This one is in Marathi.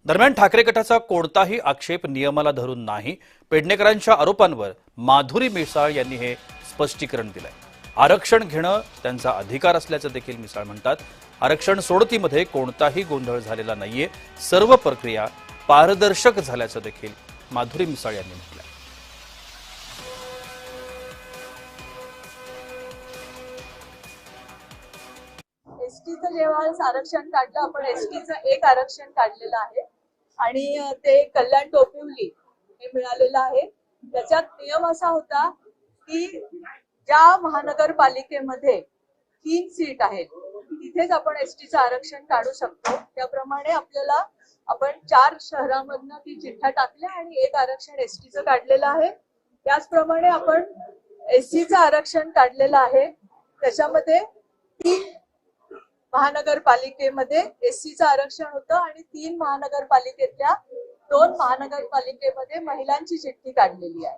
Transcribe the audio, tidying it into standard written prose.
दरम्यान ठाकरे गटाचा कोणताही आक्षेप नियमाला धरून नाही। पेडणेकरांच्या आरोपांवर माधुरी मिसाळ यांनी हे स्पष्टीकरण दिलंय। आरक्षण घेणं त्यांचा अधिकार असल्याचं देखील मिसाळ म्हणतात। आरक्षण सोडतीमध्ये कोणताही गोंधळ झालेला नाहीये, सर्व प्रक्रिया पारदर्शक झाल्याचं देखील माधुरी मिसाळ यांनी म्हटलंय। एसटीचं जेव्हा आरक्षण काढलं, आपण एसटीचं एक आरक्षण काढलेलं आहे आणि ते कल्याण डोंबिवली हे मिळालेलं आहे। त्याच्यात नियम असा होता की ज्या महानगरपालिकेमध्ये 3 सीट आहेत तिथेच आपण एसटीचं आरक्षण काढू शकतो। त्याप्रमाणे आपल्याला आपण 4 शहरांमधनं ती चिठ्ठ्या टाकल्या आणि एक आरक्षण एसटीचं काढलेलं आहे। त्याचप्रमाणे आपण एससीचं आरक्षण काढलेलं आहे। त्याच्यामध्ये 3 महानगरपालिकेमध्ये एससीचं आरक्षण होतं आणि 3 महानगरपालिकेतल्या 2 महानगरपालिकेमध्ये महिलांची चिठ्ठी काढलेली आहे।